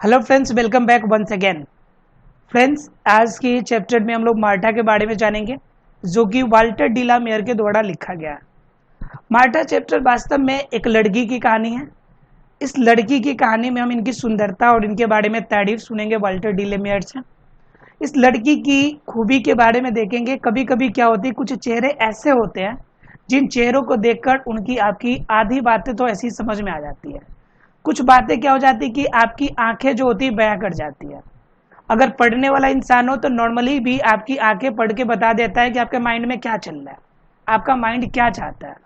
Hello friends, welcome back once again. Friends, आज के chapter में हम लोग मार्टा के बारे में जानेंगे, जो कि वाल्टर डी ला मेयर के द्वारा लिखा गया है। मार्टा चैप्टर वास्तव में एक लड़की की कहानी है। इस लड़की की कहानी में हम इनकी सुंदरता और इनके बारे में तारीफ सुनेंगे वाल्टर डी ला मेयर से। इस लड़की की खूबी के बारे में देखेंगे। कभी कभी क्या होती है, कुछ चेहरे ऐसे होते हैं जिन चेहरों को देखकर उनकी आपकी आधी बातें तो ऐसी समझ में आ जाती है। कुछ बातें क्या हो जाती है कि आपकी आंखें जो होती है बयां कर जाती है। अगर पढ़ने वाला इंसान हो तो नॉर्मली भी आपकी आंखें पढ़ के बता देता है कि आपके माइंड में क्या चल रहा है, आपका माइंड क्या चाहता है।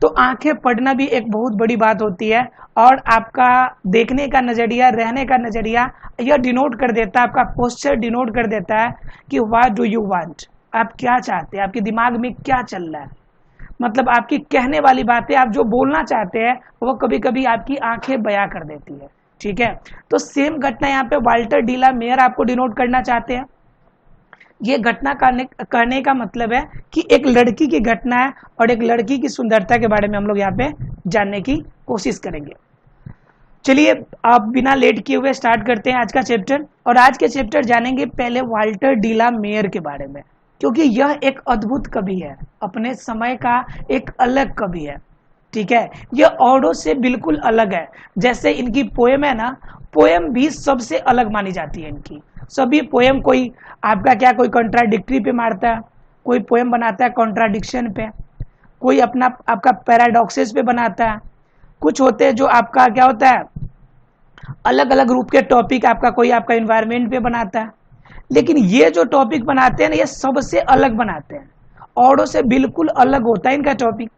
तो आंखें पढ़ना भी एक बहुत बड़ी बात होती है और आपका देखने का नजरिया, रहने का नजरिया यह डिनोट कर देता है, आपका पोस्चर डिनोट कर देता है कि व्हाट डू यू वांट, आप क्या चाहते हैं, आपके दिमाग में क्या चल रहा है। मतलब आपकी कहने वाली बातें, आप जो बोलना चाहते हैं वो कभी कभी आपकी आंखें बयां कर देती है। ठीक है, तो सेम घटना यहाँ पे वाल्टर डी ला मेयर आपको डिनोट करना चाहते हैं। ये घटना करने का मतलब है कि एक लड़की की घटना है और एक लड़की की सुंदरता के बारे में हम लोग यहाँ पे जानने की कोशिश करेंगे। चलिए, आप बिना लेट किए हुए स्टार्ट करते हैं आज का चैप्टर। और आज के चैप्टर जानेंगे पहले वाल्टर डी ला मेयर के बारे में, क्योंकि यह एक अद्भुत कवि है, अपने समय का एक अलग कवि है। ठीक है, यह औरों से बिल्कुल अलग है। जैसे इनकी पोएम है ना, पोएम भी सबसे अलग मानी जाती है इनकी। सभी पोएम कोई आपका क्या, कोई कॉन्ट्राडिक्टरी पे मारता है, कोई पोएम बनाता है कॉन्ट्राडिक्शन पे, कोई अपना आपका पैराडॉक्सेस पे बनाता है। कुछ होते हैं जो आपका क्या होता है, अलग अलग रूप के टॉपिक, आपका कोई आपका इन्वायरमेंट पे बनाता है। लेकिन ये जो टॉपिक बनाते हैं ना, ये सबसे अलग बनाते हैं, औरों से बिल्कुल अलग होता है इनका टॉपिक,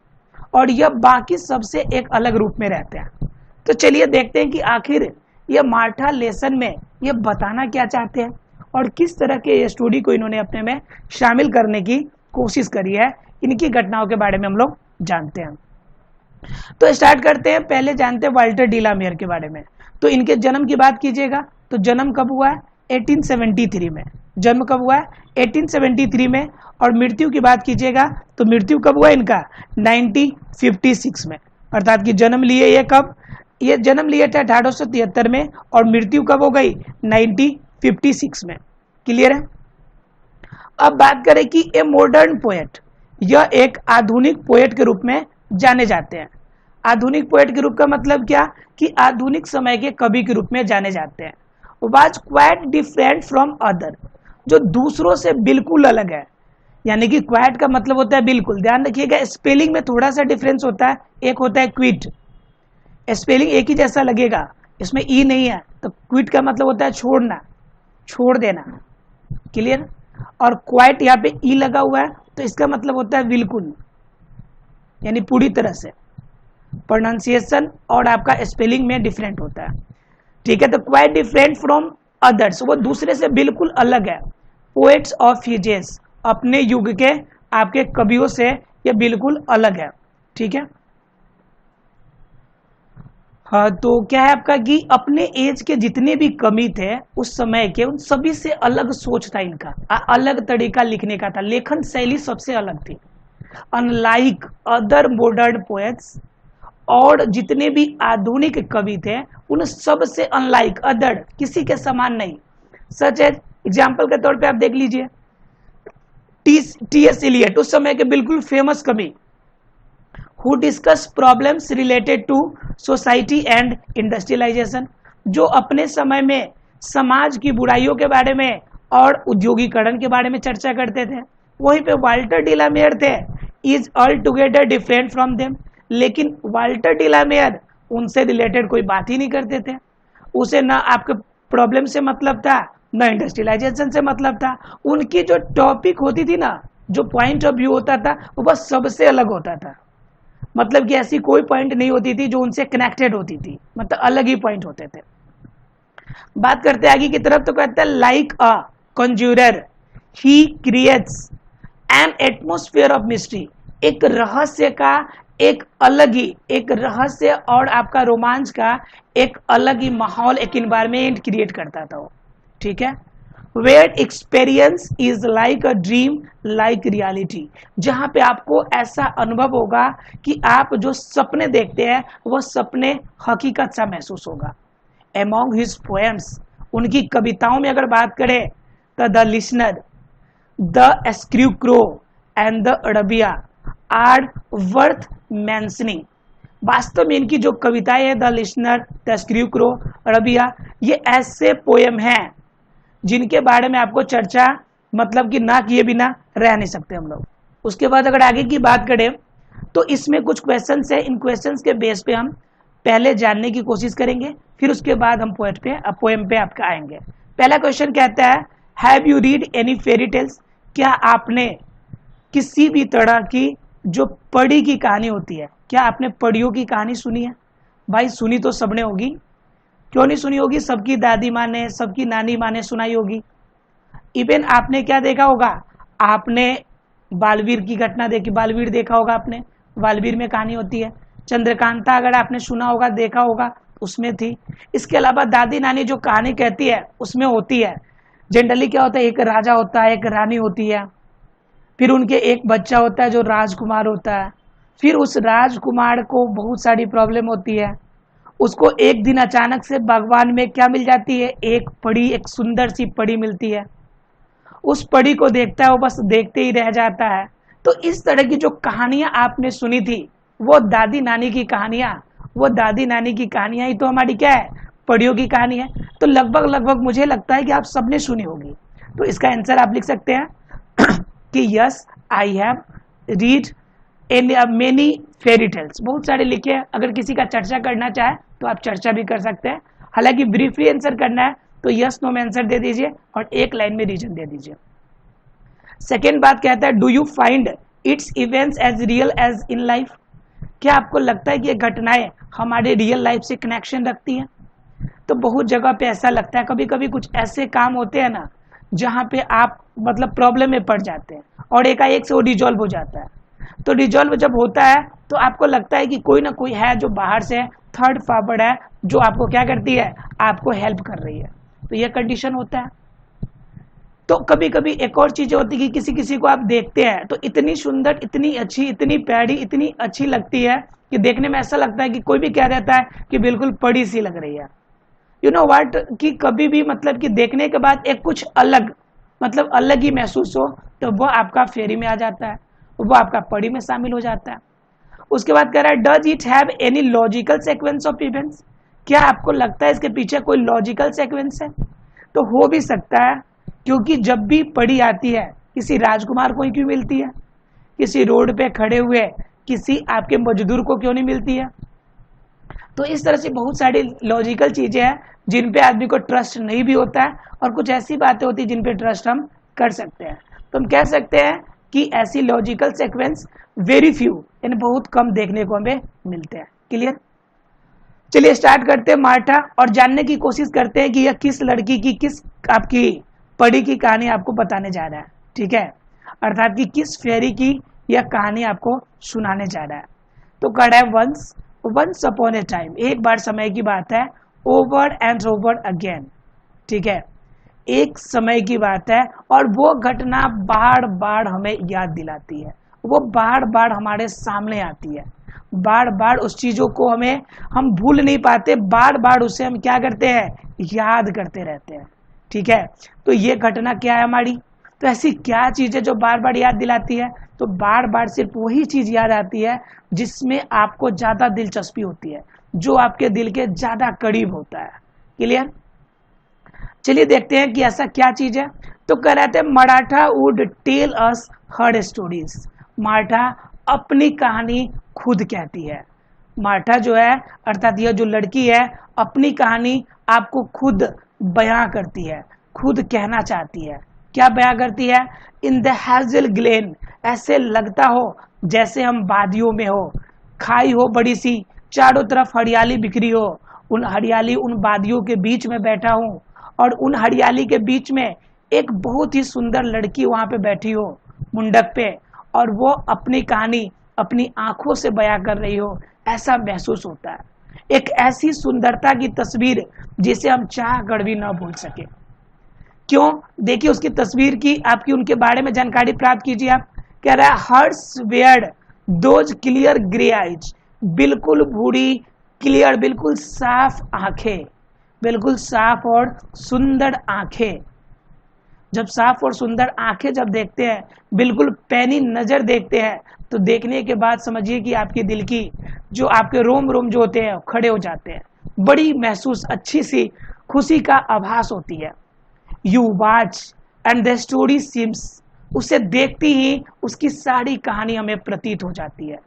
और यह बाकी सबसे एक अलग रूप में रहते हैं। तो चलिए देखते हैं कि आखिर ये मार्टा लेसन में ये बताना क्या चाहते हैं और किस तरह के स्टोरी को इन्होंने अपने में शामिल करने की कोशिश करी है। इनकी घटनाओं के बारे में हम लोग जानते हैं। तो स्टार्ट करते हैं, पहले जानते हैं वाल्टर डी ला मेयर के बारे में। तो इनके जन्म की बात कीजिएगा तो जन्म कब हुआ है, 1873 में। जन्म कब हुआ है, 1873 में। और मृत्यु की बात कीजिएगा तो मृत्यु कब हुआ इनका, 1956 में। अर्थात कि जन्म लिए ये कब, ये जन्म लिए थे 1873 में और मृत्यु कब हो गई, 1956 में। क्लियर है। अब बात करें कि ए मॉडर्न पोएट, यह एक आधुनिक पोएट के रूप में जाने जाते हैं। आधुनिक पोएट के रूप का मतलब क्या, कि आधुनिक समय के कवि के रूप में जाने जाते हैं। Was quite different from other, जो दूसरों से बिल्कुल अलग है। यानी कि क्वाइट का मतलब होता है बिल्कुल। ध्यान रखिएगा, स्पेलिंग में थोड़ा सा डिफरेंस होता है। एक होता है क्विट, स्पेलिंग एक ही जैसा लगेगा, इसमें ई नहीं है। तो क्विट का मतलब होता है छोड़ना, छोड़ देना। क्लियर। और क्वाइट यहाँ पे ई लगा हुआ है तो इसका मतलब होता है बिल्कुल, यानी पूरी तरह से। प्रोनाउंसिएशन और आपका स्पेलिंग में डिफरेंट होता है। ठीक है, तो क्वाइट डिफरेंट फ्रॉम अदर्स, वो दूसरे से बिल्कुल अलग है। पोएट्स ऑफ हिजेस, अपने युग के आपके कवियों से ये बिल्कुल अलग है। ठीक है। हाँ, तो क्या है आपका कि अपने एज के जितने भी कवि थे उस समय के, उन सभी से अलग सोच था इनका, अलग तरीका लिखने का था। लेखन शैली सबसे अलग थी। अनलाइक अदर मॉडर्न पोएट्स, और जितने भी आधुनिक कवि थे उन सब से अनलाइक, अदर, किसी के समान नहीं। सच एज एग्जाम्पल के तौर पे आप देख लीजिए, टी एस इलियट, उस समय के बिल्कुल फेमस कवि, who discuss problems related to society and industrialisation, जो अपने समय में समाज की बुराइयों के बारे में और उद्योगीकरण के बारे में चर्चा करते थे। वहीं पे वाल्टर डी ला मेयर थे, is all together different from them. लेकिन वाल्टर डी ला मेयर उनसे रिलेटेड कोई बात ही नहीं करते थे। उसे ना आपके प्रॉब्लम से मतलब था, ना इंडस्ट्रियलाइजेशन से मतलब था। उनकी जो टॉपिक होती थी ना, जो पॉइंट ऑफ व्यू होता था, वो बस सबसे अलग होता था। मतलब कि ऐसी कोई पॉइंट नहीं होती थी जो उनसे कनेक्टेड होती थी, मतलब अलग ही पॉइंट होते थे। बात करते आगे की तरफ, तो कहते हैं like a conjurer he creates an atmosphere of mystery, एक रहस्य का एक अलग ही, एक रहस्य और आपका रोमांच का एक अलग ही माहौल, एक इन्वायरमेंट क्रिएट करता था वो। ठीक है। Where experience is like a dream like reality, जहां पे आपको ऐसा अनुभव होगा कि आप जो सपने देखते हैं वह सपने हकीकत सा महसूस होगा। among his poems, उनकी कविताओं में अगर बात करें तो the listener, the scarecrow and the Arabia are worth mentioning. वास्तव में इनकी जो कविताएं है the listener, the scarecrow, Arabia, ये ऐसे पोएम हैं जिनके बारे में आपको चर्चा मतलब कि ना किए बिना रह नहीं सकते हम लोग। उसके बाद अगर आगे की बात करें तो इसमें कुछ क्वेश्चंस है, इन क्वेश्चंस के बेस पे हम पहले जानने की कोशिश करेंगे, फिर उसके बाद हम पोएम पे आपका आएंगे। पहला क्वेश्चन कहता है have you read any fairy tales, क्या आपने किसी भी तरह की जो परी की कहानी होती है, क्या आपने परियों की कहानी सुनी है? भाई सुनी तो सबने होगी, क्यों नहीं सुनी होगी? सबकी दादी माँ ने, सबकी नानी माँ ने सुनाई होगी। इवन आपने क्या देखा होगा, आपने बालवीर की घटना देखी, बालवीर देखा होगा आपने, बालवीर में कहानी होती है। चंद्रकांता अगर आपने सुना होगा, देखा होगा, उसमें थी। इसके अलावा दादी नानी जो कहानी कहती है उसमें होती है। जनरली क्या होता है, एक राजा होता है, एक रानी होती है, फिर उनके एक बच्चा होता है जो राजकुमार होता है। फिर उस राजकुमार को बहुत सारी प्रॉब्लम होती है, उसको एक दिन अचानक से बागवान में क्या मिल जाती है, एक परी, एक सुंदर सी परी मिलती है। उस परी को देखता है, वो बस देखते ही रह जाता है। तो इस तरह की जो कहानियां आपने सुनी थी वो दादी नानी की कहानियां, वो दादी नानी की कहानियां ही तो हमारी क्या है, परियों की कहानी है। तो लगभग मुझे लगता है कि आप सबने सुनी होगी। तो इसका आंसर आप लिख सकते हैं कि yes I have read many fairy tales. बहुत सारे लिखे हैं, अगर किसी का चर्चा करना चाहे तो आप चर्चा भी कर सकते हैं। हालांकि ब्रीफली आंसर करना है तो यस नो में आंसर दे दीजिए और एक लाइन में रीजन दे दीजिए। सेकेंड बात कहता है do you find its events as real as in life, क्या आपको लगता है कि ये घटनाएं हमारे रियल लाइफ से कनेक्शन रखती हैं? तो बहुत जगह पे ऐसा लगता है, कभी कभी कुछ ऐसे काम होते हैं ना जहाँ पे आप मतलब प्रॉब्लम में पड़ जाते हैं और एकाएक से वो रिजॉल्व हो जाता है। तो रिजॉल्व जब होता है तो आपको लगता है कि कोई ना कोई है जो बाहर से थर्ड पावर है जो आपको क्या करती है, आपको हेल्प कर रही है। तो ये कंडीशन होता है। तो कभी कभी एक और चीज होती है कि किसी किसी को आप देखते हैं तो इतनी सुंदर, इतनी अच्छी, इतनी प्यारी, इतनी अच्छी लगती है कि देखने में ऐसा लगता है कि कोई भी कह देता है कि बिल्कुल परी सी लग रही है। यू नो व्हाट, कि कभी भी मतलब कि देखने के बाद एक कुछ अलग मतलब अलग ही महसूस हो तो वो आपका फेरी में आ जाता है, वो आपका परी में शामिल हो जाता है। उसके बाद कह रहा है does it have any logical sequence of events, क्या आपको लगता है इसके पीछे कोई लॉजिकल सीक्वेंस है? तो हो भी सकता है, क्योंकि जब भी परी आती है किसी राजकुमार को ही क्यों मिलती है, किसी रोड पे खड़े हुए किसी आपके मजदूर को क्यों नहीं मिलती है? तो इस तरह से बहुत सारी लॉजिकल चीजें हैं जिन पे आदमी को ट्रस्ट नहीं भी होता है और कुछ ऐसी बातें होती है जिन पे ट्रस्ट हम कर सकते हैं। तो हम कह सकते हैं कि ऐसी लॉजिकल सीक्वेंस वेरी फ्यू, यानी बहुत कम देखने को हमें मिलते हैं। क्लियर? चलिए स्टार्ट करते हैं मार्था और जानने की कोशिश करते हैं कि यह किस लड़की की, किस आपकी परी की कहानी आपको बताने जा रहा है। ठीक है, अर्थात कि किस फेरी की यह कहानी आपको सुनाने जा रहा है। तो कह रहा है वंस अपॉन ए टाइम, एक बार समय की बात है, ओवर एंड ओवर अगेन। ठीक है, एक समय की बात है और वो घटना बार बार हमें याद दिलाती है, वो बार बार हमारे सामने आती है, बार बार उस चीजों को हम भूल नहीं पाते, बार बार उसे हम क्या करते हैं, याद करते रहते हैं। ठीक है, तो ये घटना क्या है हमारी, तो ऐसी क्या चीज है जो बार बार याद दिलाती है? तो बार बार सिर्फ वही चीज याद आती है जिसमें आपको ज्यादा दिलचस्पी होती है, जो आपके दिल के ज्यादा करीब होता है। क्लियर? चलिए देखते हैं कि ऐसा क्या चीज है। तो कह रहे थे Martha would tell us her stories, Martha अपनी कहानी खुद कहती है। मार्था जो है अर्थात यह जो लड़की है अपनी कहानी आपको खुद बयां करती है, खुद कहना चाहती है। क्या बयां करती है? इन द हैजल ग्लेन, ऐसे लगता हो जैसे हम वादियों में हो, खाई हो बड़ी सी, चारों तरफ हरियाली बिखरी हो, उन वादियों के बीच में बैठा हूँ और उन हरियाली के बीच में एक बहुत ही सुंदर लड़की वहां पे बैठी हो मुंडक पे और वो अपनी कहानी अपनी आंखों से बयां कर रही हो, ऐसा महसूस होता है। एक ऐसी सुंदरता की तस्वीर जिसे हम चाह कर भी ना भूल सके। क्यों? देखिए उसकी तस्वीर की आपकी उनके बारे में जानकारी प्राप्त कीजिए। आप कह रहा है hers were those clear grey eyes, बिल्कुल भूरी क्लियर, बिल्कुल साफ आंखें, बिल्कुल साफ और सुंदर आंखें। जब साफ और सुंदर आंखें जब देखते हैं, बिल्कुल पैनी नजर देखते हैं, तो देखने के बाद समझिए कि आपके दिल की जो आपके रोम रोम जो होते हैं खड़े हो जाते हैं, बड़ी महसूस अच्छी सी खुशी का आभास होती है। You watch and the story seems, उसे देखती ही उसकी सारी कहानी हमें प्रतीत हो जाती है।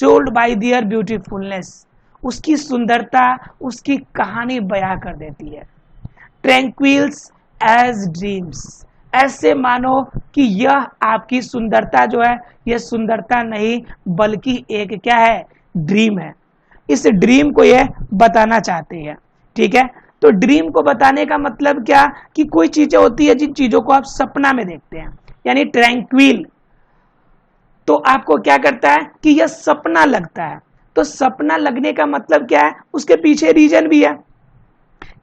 टोल्ड बाय देयर ब्यूटीफुलनेस, उसकी सुंदरता उसकी कहानी बयां कर देती है। ट्रैंक्विल्स एज ड्रीम्स, ऐसे मानो कि यह आपकी सुंदरता जो है यह सुंदरता नहीं बल्कि एक क्या है, ड्रीम है। इस ड्रीम को यह बताना चाहते हैं। ठीक है, तो ड्रीम को बताने का मतलब क्या कि कोई चीजें होती है जिन चीजों को आप सपना में देखते हैं, यानी ट्रैंक्विल तो आपको क्या करता है कि यह सपना लगता है। तो सपना लगने का मतलब क्या है, उसके पीछे रीजन भी है।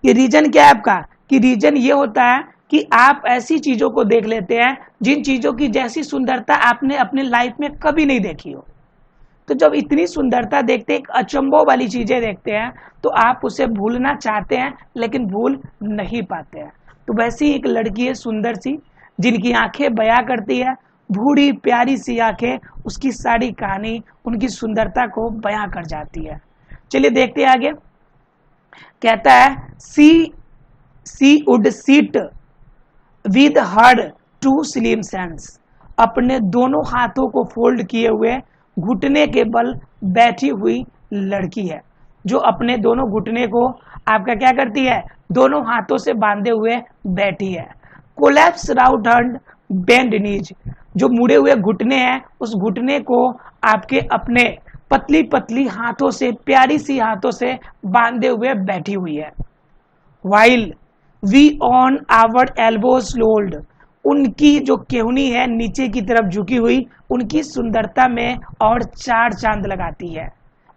ये रीजन क्या है आपका, कि रीजन ये होता है कि आप ऐसी चीजों को देख लेते हैं जिन चीजों की जैसी सुंदरता आपने अपने लाइफ में कभी नहीं देखी हो। तो जब इतनी सुंदरता देखते हैं, अचंभों वाली चीजें देखते हैं, तो आप उसे भूलना चाहते हैं लेकिन भूल नहीं पाते हैं। तो वैसी एक लड़की है सुंदर सी, जिनकी आंखें बयां करती है, बूढ़ी प्यारी सी आंखें उसकी सारी कहानी उनकी सुंदरता को बयां कर जाती है। चलिए देखते हैं आगे। कहता है she would sit with her two slim hands, अपने दोनों हाथों को फोल्ड किए हुए घुटने के बल बैठी हुई लड़की है, जो अपने दोनों घुटने को आपका क्या करती है, दोनों हाथों से बांधे हुए बैठी है। कोलैप्स राउट हैंड बेंड नीज, जो मुड़े हुए घुटने हैं उस घुटने को आपके अपने पतली पतली हाथों से, प्यारी सी हाथों से बांधे हुए बैठी हुई है। While we on our elbows lolled, उनकी जो केहनी है नीचे की तरफ झुकी हुई, उनकी सुंदरता में और चार चांद लगाती है।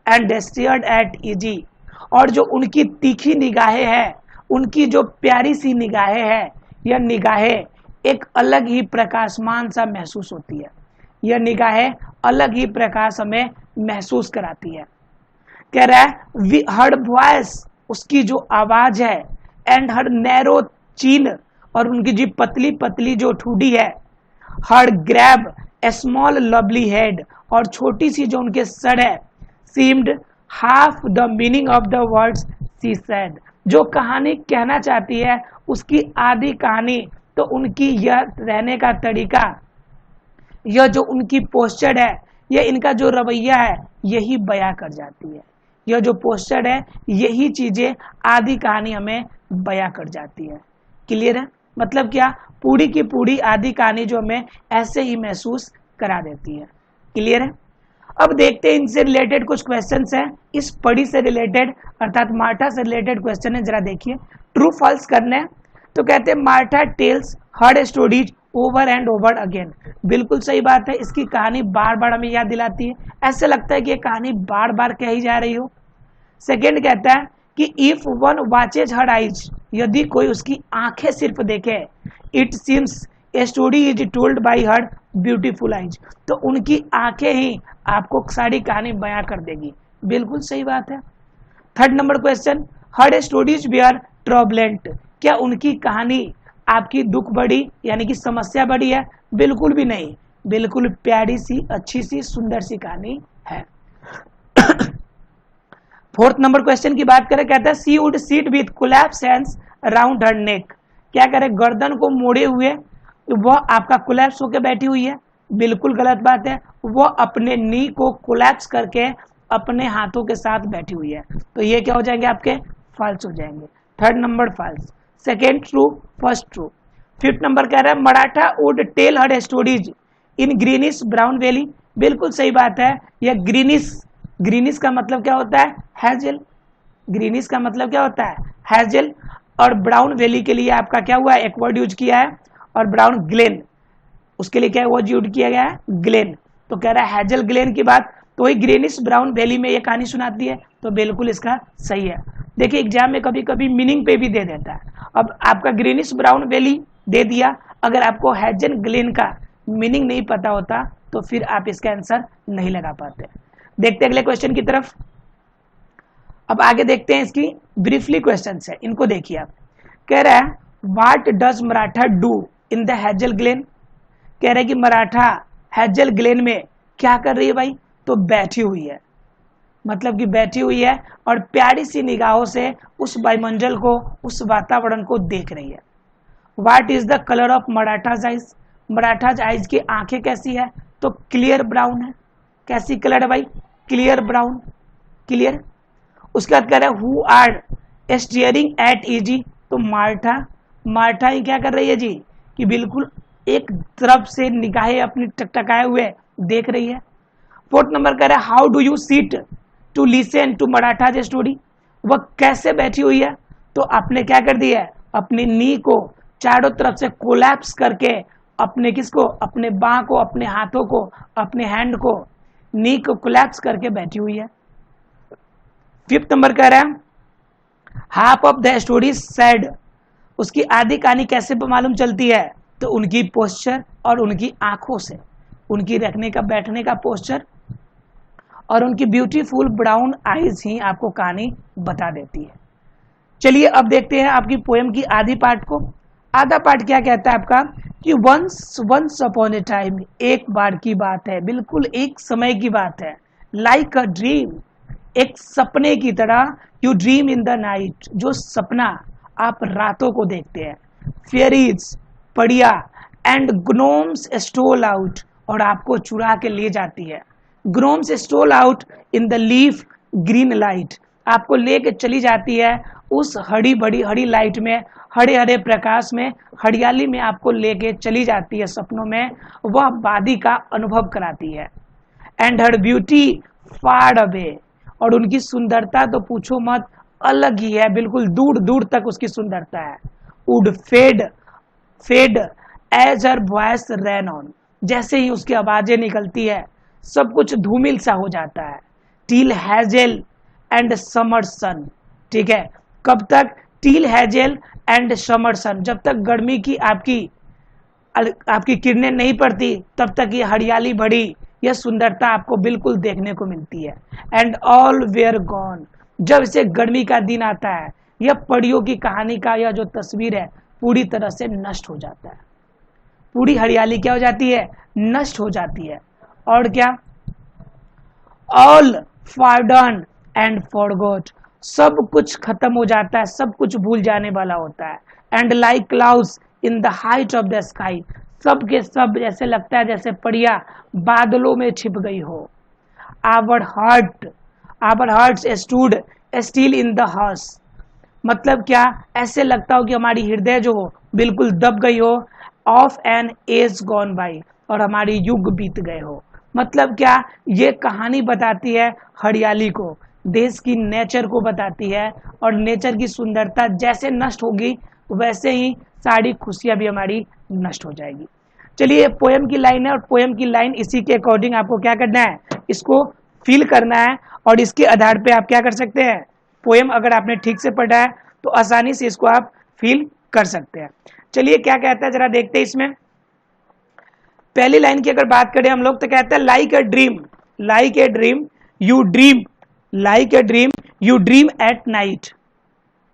एंड स्टेयर्ड एट इजी, और जो उनकी तीखी निगाहें हैं, उनकी जो प्यारी सी निगाहें हैं, यह निगाहें एक अलग ही प्रकाशमान सा महसूस होती है। यह निगाहें अलग ही प्रकाश हमें महसूस कराती है। कह रहा है हर वॉइस, उसकी जो आवाज है, एंड हर नैरो चीन, और उनकी जी पतली पतली जो ठुडी है, हर ग्रैब ए स्मॉल लवली हेड, और छोटी सी जो उनके सर है, seemed half the meaning of the words she said, जो कहानी कहना चाहती है उसकी आधी कहानी तो उनकी यह रहने का तरीका, यह जो उनकी पोस्चर है, यह इनका जो रवैया है, यही बयां कर जाती है। यह जो पोस्चर है, यही चीजें आधी कहानी हमें बयां कर जाती है। क्लियर है, मतलब क्या, पूरी की पूरी आधी कहानी जो हमें ऐसे ही महसूस करा देती है। क्लियर है। अब देखते हैं इनसे रिलेटेड कुछ क्वेश्चंस हैं, इस पढ़ी से रिलेटेड अर्थात मार्था से रिलेटेड क्वेश्चन है, जरा देखिए। ट्रू फॉल्स करने हैं। तो कहते हैं Martha tells her stories over and over again, बिल्कुल सही बात है, इसकी कहानी बार बार हमें याद दिलाती है, ऐसे लगता है कि ये कहानी बार बार कही जा रही हो। सेकेंड कहता है कि if one watches her eyes, यदि कोई उसकी आंखें सिर्फ देखे, it seems a story is told by her beautiful eyes, तो उनकी आंखें ही आपको सारी कहानी बयां कर देगी, बिल्कुल सही बात है। Third number question, her stories were turbulent, क्या उनकी कहानी आपकी दुख बड़ी यानी कि समस्या बड़ी है, बिल्कुल भी नहीं, बिल्कुल प्यारी सी अच्छी सी सुंदर सी कहानी है। फोर्थ नंबर क्वेश्चन की बात करें, कहता है she would sit with collapse hands around her neck, क्या करे, गर्दन को मोड़े हुए वह आपका कोलैप्स होकर बैठी हुई है, बिल्कुल गलत बात है, वह अपने नी को कोलैप्स करके अपने हाथों के साथ बैठी हुई है, तो ये क्या हो जाएंगे आपके, फॉल्स हो जाएंगे। Third number false, second true, first true. Fifth number कह रहा है Martha would tell her stories in greenish brown valley, बिल्कुल सही बात है, यह ग्रीनिश, ग्रीनिश का मतलब क्या होता है, हैजल, ग्रीनिश का मतलब क्या होता है, हैजल, और ब्राउन वैली के लिए आपका क्या हुआ है, एक वर्ड यूज किया है, और ब्राउन ग्लेन, उसके लिए क्या वर्ड यूज किया गया है, ग्लेन, तो कह रहा है हैजल ग्लेन की बात, तो वही ग्रीनिश ब्राउन वैली में ये कहानी सुनाती है, तो बिल्कुल इसका सही है। देखिए एग्जाम में कभी कभी मीनिंग पे भी दे देता है, अब आपका ग्रीनिश ब्राउन वैली दे दिया, अगर आपको हैजल ग्लेन का मीनिंग नहीं पता होता तो फिर आप इसका आंसर नहीं लगा पाते। देखते अगले क्वेश्चन की तरफ। अब आगे देखते हैं इसकी ब्रीफली क्वेश्चन है, इनको देखिए आप। कह रहा है what does Maratha do in the hazel Glenn. कह रहा है कि मराठा हेजल ग्लेन में क्या कर रही है भाई, तो बैठी हुई है, मतलब कि बैठी हुई है और प्यारी सी निगाहों से उस वायुमंडल को, उस वातावरण को देख रही है। What is the colour of Marathas eyes. Marathas eyes की आंखें कैसी है, तो क्लियर ब्राउन है। कैसी कलर है भाई, क्लियर ब्राउन, क्लियर। उसके बाद कह रहा है who are staring at easy, तो मार्था, मार्था ही क्या कर रही है जी, कि बिल्कुल एक तरफ से निगाहें अपनी टकटकाए हुए देख रही है। फोर्थ नंबर कह रहा है how do you sit to listen to Martha's story. वह कैसे बैठी हुई है, तो आपने क्या कर दिया है, अपनी नी को चारों तरफ से कोलैप्स करके अपने किसको, अपने बाह को, अपने हाथों को, अपने हैंड को, नी को कोलैप्स करके बैठी हुई है। फिफ्थ नंबर कह रहा है half of the story sad. उसकी आधी कहानी कैसे मालूम चलती है, तो उनकी पोस्चर और उनकी आंखों से, उनकी रखने का, बैठने का पोस्चर और उनकी ब्यूटीफुल ब्राउन आईज ही आपको कहानी बता देती है। चलिए अब देखते हैं आपकी पोएम की आधी पार्ट को। आधा पार्ट क्या कहता है आपका, कि वंस अपॉन ए टाइम, एक बार की बात है, बिल्कुल एक समय की बात है। लाइक अ ड्रीम, एक सपने की तरह, you dream in the night, जो सपना आप रातों को देखते हैं। फेरीज, पड़िया, एंड ग्नोम्स स्टोल आउट, और आपको चुरा के ले जाती है। Gnomes stole out in the leaf green light, आपको लेके चली जाती है उस हरी बड़ी हरी लाइट में, हरे हरे प्रकाश में, हरियाली में आपको लेके चली जाती है सपनों में, वह वादी का अनुभव कराती है। And her beauty far away, और उनकी सुंदरता तो पूछो मत, अलग ही है, बिल्कुल दूर दूर तक उसकी सुंदरता है। Would fade as her voice ran on, जैसे ही उसकी आवाजें निकलती है सब कुछ धूमिल सा हो जाता है। टील हैजेल एंड समर सन, ठीक है, कब तक, टील हैजेल एंड समर सन, जब तक गर्मी की आपकी किरणें नहीं पड़ती तब तक ये हरियाली भरी यह सुंदरता आपको बिल्कुल देखने को मिलती है। एंड ऑल वेयर गॉन, जब इसे गर्मी का दिन आता है, यह परियों की कहानी का यह जो तस्वीर है पूरी तरह से नष्ट हो जाता है। पूरी हरियाली क्या हो जाती है, नष्ट हो जाती है। और क्या, ऑल फॉरडन एंड फॉरगॉट, सब कुछ खत्म हो जाता है, सब कुछ भूल जाने वाला होता है। And like clouds in the height of the sky, सब के सब जैसे लगता है जैसे परियां बादलों में छिप गई हो। Our heart stood still in the hush, मतलब क्या, ऐसे लगता हो कि हमारी हृदय जो हो बिल्कुल दब गई हो। Of an age gone by, और हमारी युग बीत गए हो। मतलब क्या, ये कहानी बताती है हरियाली को, देश की नेचर को बताती है, और नेचर की सुंदरता जैसे नष्ट होगी वैसे ही सारी खुशियां भी हमारी नष्ट हो जाएगी। चलिए पोएम की लाइन है, और पोएम की लाइन इसी के अकॉर्डिंग आपको क्या करना है, इसको फील करना है, और इसके आधार पे आप क्या कर सकते हैं, पोएम अगर आपने ठीक से पढ़ा है तो आसानी से इसको आप फील कर सकते हैं। चलिए क्या कहता है जरा देखते हैं इसमें। पहली लाइन की अगर बात करें हम लोग तो कहता है like a dream, like a dream you dream, like a dream you dream at night,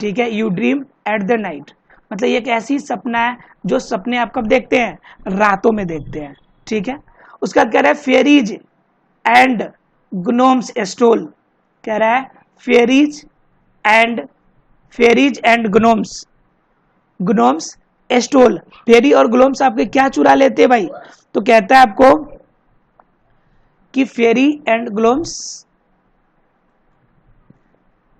ठीक है, you dream at the night, मतलब ये एक ऐसी सपना है जो सपने आप कब देखते हैं, रातों में देखते हैं, ठीक है। उसका कह रहा है फेरीज एंड ग्नोम्स स्टोल, कह रहा है फेरीज एंड ग्नोम्स स्टोल, फेरी और ग्नोम्स आपके क्या चुरा लेते हैं भाई, तो कहता है आपको कि फेरी एंड ग्नोम्स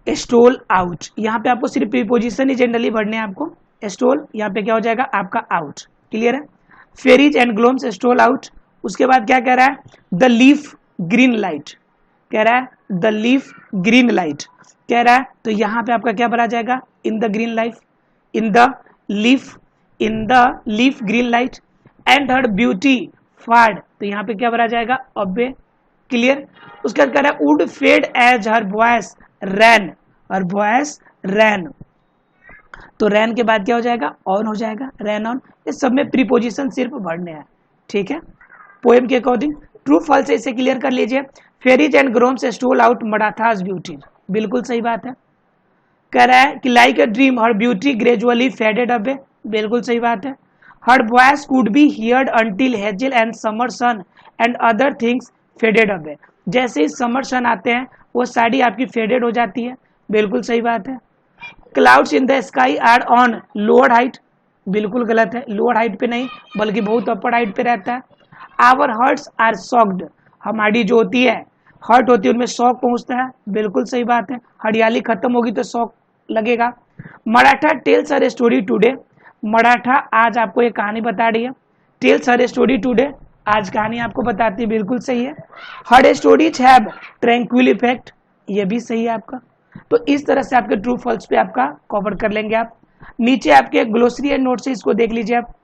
स्टोल आउट, यहां पे आपको सिर्फ प्रीपोजिशन ही जनरली पढ़ने हैं आपको। स्टोल यहां पे क्या हो जाएगा आपका आउट, क्लियर है। Fairies and gnomes stole out. उसके बाद क्या कह रहा है, द लीफ ग्रीन लाइट, कह रहा है द लीफ ग्रीन लाइट, कह रहा है तो यहां पे आपका क्या भरा जाएगा, in the green life, in the leaf green light. And her beauty fared, तो यहाँ पे क्या भरा जाएगा, अबे, क्लियर। उसके बाद कह रहा है would fade as her voice ran, her voice ran, तो रैन के बाद क्या हो जाएगा, ऑन हो जाएगा, रैन ऑन। इस सब में प्रीपोजिशन सिर्फ भरने हैं, ठीक है, पोएम के अकॉर्डिंग। ट्रू फॉल्स से इसे क्लियर कर लीजिए। Fairies and gnomes stole out Martha's beauty, बिल्कुल सही बात है। कह रहा है कि like a dream her beauty gradually faded away, बिल्कुल सही बात है। Her voice could be heard until hazel and summer sun and other things faded away, जैसे ही समर सन आते हैं वो साड़ी आपकी फेडेड हो जाती है, बिल्कुल सही बात है। Clouds in the sky are on lower height, बिल्कुल गलत है, लोअर हाइट पे नहीं बल्कि बहुत अपर हाइट पे रहता है। आवर हर्ट्स आर सॉक्ड, हमारी जो होती है हर्ट होती है उनमें शौक पहुंचता है, बिल्कुल सही बात है। हरियाली खत्म होगी तो शौक लगेगा। मराठा टेल्स अर स्टोरी टुडे, मराठा आज आपको एक कहानी बता रही है। टेल्स हर स्टोरी टुडे, आज कहानी आपको बताती है, बिल्कुल सही है। Her stories have tranquil effect, ये भी सही है आपका। तो इस तरह से आपके ट्रू फॉल्स पे आपका कवर कर लेंगे आप। नीचे आपके ग्लोसरी एंड नोट से इसको देख लीजिए आप।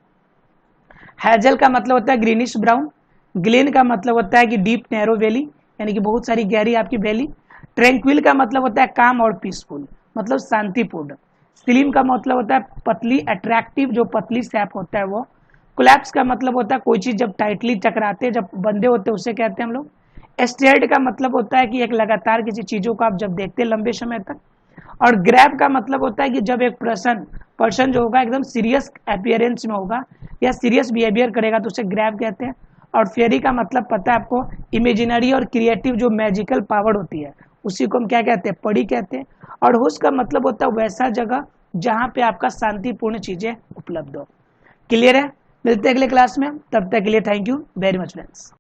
हैजल का मतलब होता है ग्रीनिश ब्राउन, ग्लेन का मतलब होता है कि डीप नैरो वैली, यानी कि बहुत सारी गहरी आपकी वैली। ट्रैंक्विल का मतलब होता है काम और पीसफुल, मतलब शांतिपूर्ण। स्लिम का मतलब होता है पतली, अट्रैक्टिव, जो पतली सैप होता है वो। कोलैप्स का मतलब होता है कोई चीज जब टाइटली टकराते, जब बंधे होते हैं उसे कहते हैं हम लोग। स्टेयर्ड का मतलब होता है कि एक लगातार किसी चीजों को आप जब देखते हैं लंबे समय तक। और ग्रैब का मतलब होता है कि जब एक पर्सन जो होगा एकदम सीरियस अपीयरेंस में होगा या सीरियस बिहेवियर करेगा तो उसे ग्रैब कहते हैं। और फेरी का मतलब पता है आपको, इमेजिनरी और क्रिएटिव जो मैजिकल पावर होती है उसी को हम क्या कहते हैं, परी कहते हैं। और हुस का मतलब होता है वैसा जगह जहां पे आपका शांतिपूर्ण चीजें उपलब्ध हो। क्लियर है? मिलते हैं अगले क्लास में, तब तक के लिए thank you very much friends.